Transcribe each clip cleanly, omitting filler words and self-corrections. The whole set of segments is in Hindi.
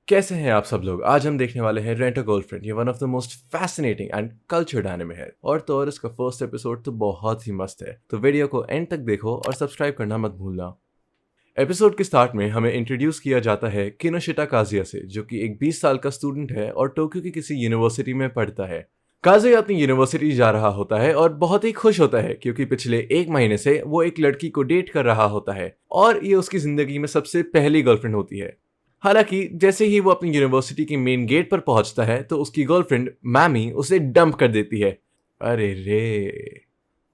कैसे हैं आप सब लोग। आज हम देखने वाले हैं रेंट अ गर्लफ्रेंड। ये one of the most fascinating and cultured anime है और इसका फर्स्ट एपिसोड तो बहुत ही मस्त है। तो वीडियो को एंड तक देखो और सब्सक्राइब करना मत भूलना। एपिसोड के स्टार्ट में हमें इंट्रोड्यूस किया जाता है किनोशिता काजुया से, जो कि एक 20 साल का स्टूडेंट है और टोक्यो की किसी यूनिवर्सिटी में पढ़ता है। काजुया अपनी यूनिवर्सिटी जा रहा होता है और बहुत ही खुश होता है क्योंकि पिछले एक महीने से वो एक लड़की को डेट कर रहा होता है और ये उसकी जिंदगी में सबसे पहली गर्लफ्रेंड होती है। हालांकि जैसे ही वो अपनी यूनिवर्सिटी के मेन गेट पर पहुंचता है तो उसकी गर्लफ्रेंड मैमी उसे डंप कर देती है। अरे रे।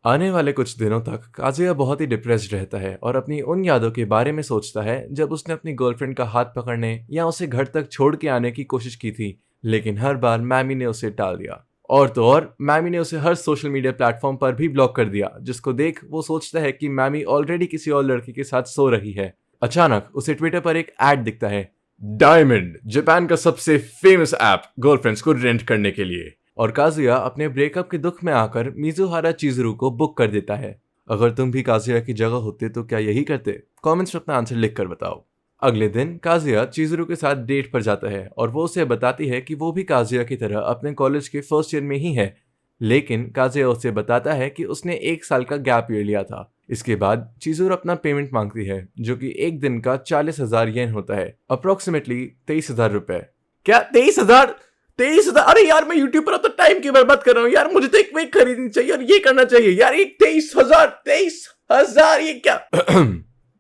आने वाले कुछ दिनों तक काजुया बहुत ही डिप्रेस्ड रहता है और अपनी उन यादों के बारे में सोचता है जब उसने अपनी गर्लफ्रेंड का हाथ पकड़ने या उसे घर तक छोड़ के आने की कोशिश की थी, लेकिन हर बार मैमी ने उसे टाल दिया। और तो और मैमी ने उसे हर सोशल मीडिया प्लेटफॉर्म पर भी ब्लॉक कर दिया, जिसको देख वो सोचता है कि मैमी ऑलरेडी किसी और लड़की के साथ सो रही है। अचानक उसे ट्विटर पर एक ऐड दिखता है, डायमंड, जापान का सबसे फेमस ऐप गर्लफ्रेंड्स को रेंट करने के लिए। और काजुया अपने ब्रेकअप के दुख में आकर मिजुहारा चिजुरू को बुक कर देता है। अगर तुम भी काजुया की जगह होते तो क्या यही करते? कमेंट्स में अपना आंसर लिख कर बताओ। अगले दिन काजुया चिजुरू के साथ डेट पर जाता है और वो उसे बताती है कि वो भी काजुया की तरह अपने कॉलेज के फर्स्ट ईयर में ही है, लेकिन काजुया उसे बताता है कि उसने 1 साल का गैप ईयर लिया था। इसके बाद चिजुरू अपना पेमेंट मांगती है, जो कि एक दिन का 40,000 येन होता है, अप्रोक्सीमेटली 23,000 रुपए। क्या 23,000? 23,000? अरे यार, मैं यूट्यूब पर अपना टाइम क्यों बर्बाद कर रहा हूँ यार। मुझे तो एक वेक खरीदनी चाहिए और ये करना चाहिए यार। ये 23,000 ये क्या?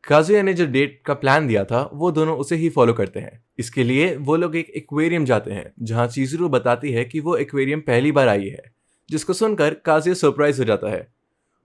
काजुया ने जो डेट का प्लान दिया था वो दोनों उसे ही फॉलो करते हैं। इसके लिए वो लोग एक एक्वेरियम जाते हैं जहां चिजुरू बताती है कि वो एक्वेरियम पहली बार आई है, जिसको सुनकर काजुया सरप्राइज हो जाता है।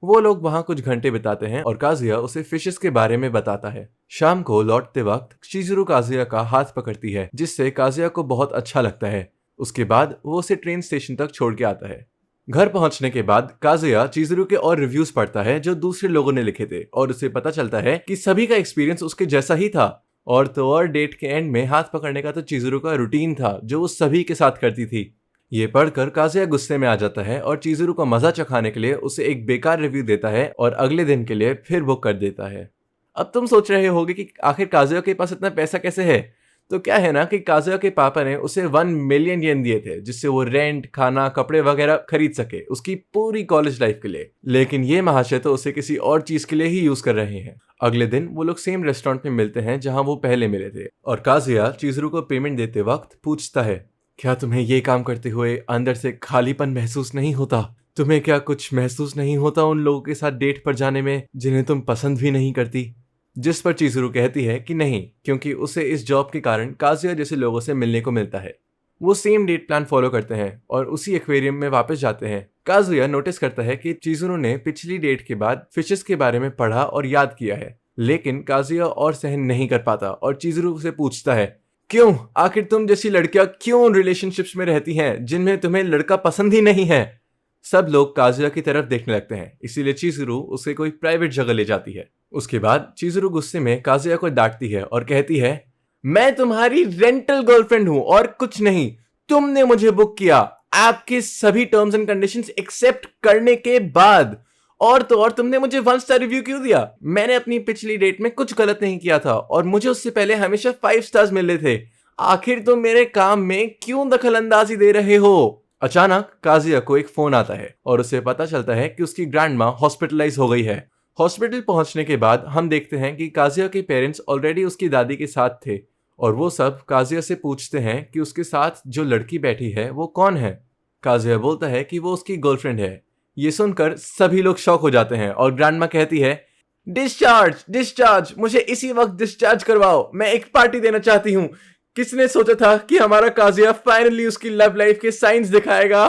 वो लोग वहां कुछ घंटे बिताते हैं और काजुया उसे फिशेस के बारे में बताता है। शाम को लौटते वक्त चिजुरू काजुया का हाथ पकड़ती है, जिससे काजुया को बहुत अच्छा लगता है। उसके बाद वो उसे ट्रेन स्टेशन तक छोड़ के आता है। घर पहुंचने के बाद काजुया चिजुरू के और रिव्यूज पढ़ता है जो दूसरे लोगों ने लिखे थे और उसे पता चलता है कि सभी का एक्सपीरियंस उसके जैसा ही था। और तो और डेट के एंड में हाथ पकड़ने का तो चिजुरू का रूटीन था जो वो सभी के साथ करती थी। ये पढ़कर काजुया गुस्से में आ जाता है और चिजुरू को मजा चखाने के लिए उसे एक बेकार रिव्यू देता है और अगले दिन के लिए फिर बुक कर देता है। अब तुम सोच रहे होगे कि आखिर काजुया के पास इतना पैसा कैसे है। तो क्या है ना कि काजुया के पापा ने उसे 1 मिलियन येन दिए थे, जिससे वो रेंट, खाना, कपड़े वगैरह खरीद सके उसकी पूरी कॉलेज लाइफ के लिए। लेकिन ये महाशय तो उसे किसी और चीज के लिए ही यूज कर रहे हैं। अगले दिन वो लोग सेम रेस्टोरेंट में मिलते हैं जहां वो पहले मिले थे और काजुया चिजुरू को पेमेंट देते वक्त पूछता है, क्या तुम्हें ये काम करते हुए अंदर से खालीपन महसूस नहीं होता? तुम्हें क्या कुछ महसूस नहीं होता उन लोगों के साथ डेट पर जाने में जिन्हें तुम पसंद भी नहीं करती? जिस पर चिजुरू कहती है कि नहीं, क्योंकि उसे इस जॉब के कारण काजुया जैसे लोगों से मिलने को मिलता है। वो सेम डेट प्लान फॉलो करते हैं और उसी एक्वेरियम में वापस जाते हैं। काजुया नोटिस करता है कि चिजुरू ने पिछली डेट के बाद फिशेस के बारे में पढ़ा और याद किया है, लेकिन काजुया और सहन नहीं कर पाता और चिजुरू से पूछता है, क्यों? आखिर तुम जैसी लड़कियां क्यों उन रिलेशनशिप्स में रहती हैं जिनमें तुम्हें लड़का पसंद ही नहीं है? सब लोग काजुया की तरफ देखने लगते हैं, इसीलिए चिजुरू उसे कोई प्राइवेट जगह ले जाती है। उसके बाद चिजुरू गुस्से में काजुया को डांटती है और कहती है, मैं तुम्हारी रेंटल गर्लफ्रेंड हूं और कुछ नहीं। तुमने मुझे बुक किया ऐप के सभी टर्म्स एंड कंडीशंस एक्सेप्ट करने के बाद, और तो और तुमने मुझे 1 स्टार रिव्यू क्यों दिया? मैंने अपनी पिछली डेट में कुछ गलत नहीं किया था और मुझे उससे पहले हमेशा 5 स्टार्स मिल रहे थे। आखिर तुम मेरे काम में क्यों दखल अंदाजी दे रहे हो? अचानक काजुया को एक फोन आता है और उसे पता चलता है कि उसकी ग्रैंड माँ हॉस्पिटलाइज हो गई है। हॉस्पिटल पहुंचने के बाद हम देखते हैं कि काजुया के पेरेंट्स ऑलरेडी उसकी दादी के साथ थे और वो सब काजुया से पूछते हैं कि उसके साथ जो लड़की बैठी है वो कौन है। काजुया बोलता है कि वो उसकी गर्लफ्रेंड है। ये सुनकर सभी लोग शॉक हो जाते हैं और ग्रैंडमा कहती है, डिस्चार्ज डिस्चार्ज, मुझे इसी वक्त डिस्चार्ज करवाओ, मैं एक पार्टी देना चाहती हूँ। किसने सोचा था कि हमारा काजुया फाइनली उसकी लव लाइफ के साइंस दिखाएगा।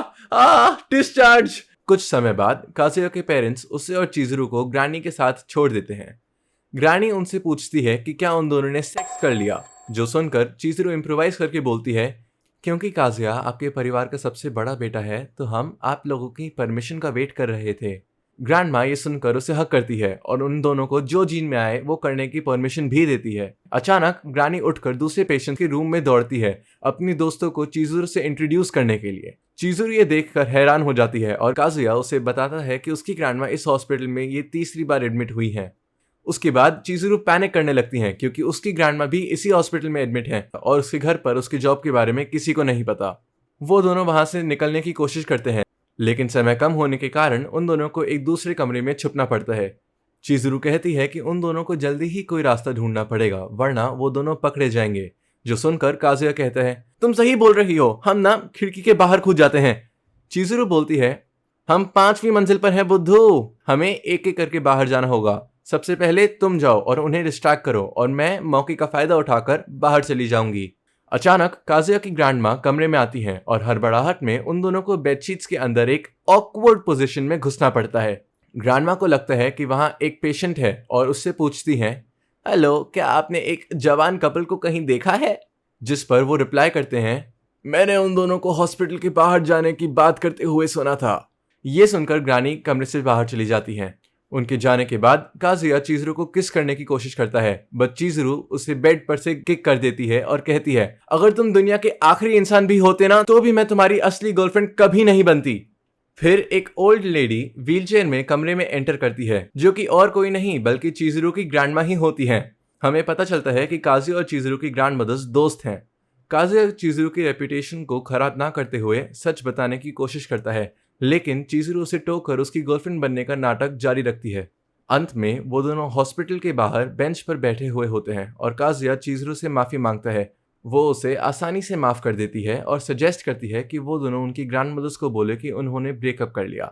डिस्चार्ज। कुछ समय बाद काजुया के पेरेंट्स उसे और चिजुरू को ग्रानी के साथ छोड़ देते हैं। ग्रानी उनसे पूछती है कि क्या उन दोनों ने सेक्स कर लिया, जो सुनकर चिजुरू इम्प्रोवाइज करके बोलती है, क्योंकि काजुया आपके परिवार का सबसे बड़ा बेटा है तो हम आप लोगों की परमिशन का वेट कर रहे थे। ग्रैंडमा ये सुनकर उसे हक करती है और उन दोनों को जो जीन में आए वो करने की परमिशन भी देती है। अचानक ग्रानी उठकर दूसरे पेशेंट के रूम में दौड़ती है अपनी दोस्तों को चिजुरू से इंट्रोड्यूस करने के लिए। चिजुरू ये देखकर हैरान हो जाती है और काजुया उसे बताता है कि उसकी ग्रैंडमा इस हॉस्पिटल में ये तीसरी बार एडमिट हुई है। उसके बाद चिजुरू पैनिक करने लगती हैं क्योंकि उसकी ग्रैंडमा भी इसी हॉस्पिटल में एडमिट है और उसके घर पर उसकी जॉब के बारे में किसी को नहीं पता। वो दोनों वहां से निकलने की कोशिश करते हैं, लेकिन समय कम होने के कारण उन दोनों को एक दूसरे कमरे में छुपना पड़ता है। चिजुरू कहती है कि उन दोनों को जल्दी ही कोई रास्ता ढूंढना पड़ेगा वरना वो दोनों पकड़े जाएंगे, जो सुनकर काजुया कहता है तुम सही बोल रही हो, हम ना खिड़की के बाहर कूद जाते हैं। चिजुरू बोलती है हम 5वीं मंजिल पर हैं बुद्धू, हमें एक एक करके बाहर जाना होगा। सबसे पहले तुम जाओ और उन्हें डिस्ट्रैक्ट करो और मैं मौके का फायदा उठाकर बाहर चली जाऊंगी। अचानक काजुया की ग्रैंडमा कमरे में आती हैं और हड़बड़ाहट में उन दोनों को बेडशीट्स के अंदर एक ऑकवर्ड पोजीशन में घुसना पड़ता है। ग्रैंडमा को लगता है कि वहां एक पेशेंट है और उससे पूछती हैं हेलो, क्या आपने एक जवान कपल को कहीं देखा है? जिस पर वो रिप्लाई करते हैं मैंने उन दोनों को हॉस्पिटल के बाहर जाने की बात करते हुए सुना था। ये सुनकर ग्रानी कमरे से बाहर चली जाती हैं। उनके जाने के बाद काजुया चिजुरू को किस करने की कोशिश करता है, बट चिजुरू उसे बेड पर से किक कर देती है और कहती है अगर तुम दुनिया के आखिरी इंसान भी होते ना तो भी मैं तुम्हारी असली गर्लफ्रेंड कभी नहीं बनती। फिर एक ओल्ड लेडी व्हीलचेयर में कमरे में एंटर करती है, जो कि और कोई नहीं बल्कि चिजुरू की ग्रैंडमा ही होती हैं। हमें पता चलता है कि काजुया और चिजुरू की ग्रैंड मदर्स दोस्त हैं। काजुया चिजुरू की रेपुटेशन को खराब ना करते हुए सच बताने की कोशिश करता है, लेकिन चिजुरू उसे टोकर उसकी गर्लफ्रेंड बनने का नाटक जारी रखती है। अंत में वो दोनों हॉस्पिटल के बाहर बेंच पर बैठे हुए होते हैं और काजुया चिजुरू से माफी मांगता है। वो उसे आसानी से माफ कर देती है और सजेस्ट करती है कि वो दोनों उनकी ग्रैंड मदर्स को बोले कि उन्होंने ब्रेकअप कर लिया।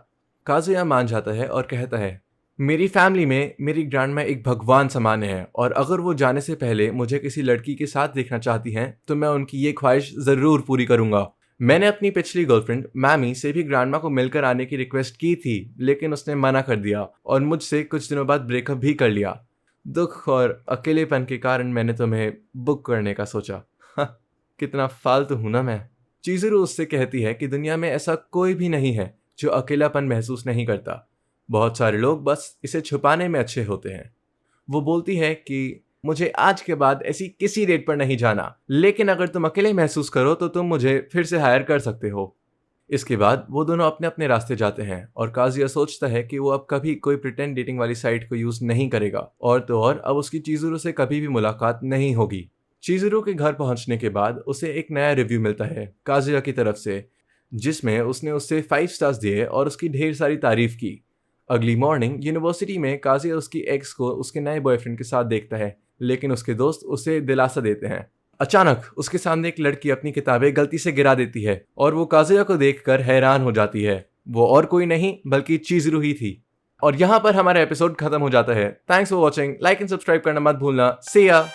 काजुया मान जाता है और कहता है मेरी फैमिली में मेरी ग्रैंडमा एक भगवान समान है और अगर वो जाने से पहले मुझे किसी लड़की के साथ देखना चाहती हैं तो मैं उनकी ये ख्वाहिश जरूर पूरी करूंगा। मैंने अपनी पिछली गर्लफ्रेंड मैमी से भी ग्रैंडमा को मिलकर आने की रिक्वेस्ट की थी, लेकिन उसने मना कर दिया और मुझसे कुछ दिनों बाद ब्रेकअप भी कर लिया। दुख और अकेलेपन के कारण मैंने तुम्हें बुक करने का सोचा। कितना फालतू हूं ना मैं। चिजुरू उससे कहती है कि दुनिया में ऐसा कोई भी नहीं है जो अकेलापन महसूस नहीं करता, बहुत सारे लोग बस इसे छुपाने में अच्छे होते हैं। वो बोलती है कि मुझे आज के बाद ऐसी किसी डेट पर नहीं जाना, लेकिन अगर तुम अकेले महसूस करो तो तुम मुझे फिर से हायर कर सकते हो। इसके बाद वो दोनों अपने अपने रास्ते जाते हैं और काजुया सोचता है कि वो अब कभी कोई प्रिटेंड डेटिंग वाली साइट को यूज नहीं करेगा और तो और अब उसकी चिजुरू से कभी भी मुलाकात नहीं होगी। चिजुरू के घर पहुंचने के बाद उसे एक नया रिव्यू मिलता है काजुया की तरफ से, जिसमें उसने उससे 5 स्टार्स दिए और उसकी ढेर सारी तारीफ की। अगली मॉर्निंग यूनिवर्सिटी में काजुया उसकी एक्स को उसके नए बॉयफ्रेंड के साथ देखता है, लेकिन उसके दोस्त उसे दिलासा देते हैं। अचानक उसके सामने एक लड़की अपनी किताबें गलती से गिरा देती है और वो काजुया को देखकर हैरान हो जाती है। वो और कोई नहीं बल्कि चिजुरू ही थी। और यहाँ पर हमारा एपिसोड खत्म हो जाता है। Thanks for watching, like and subscribe करना मत भूलना। सी या।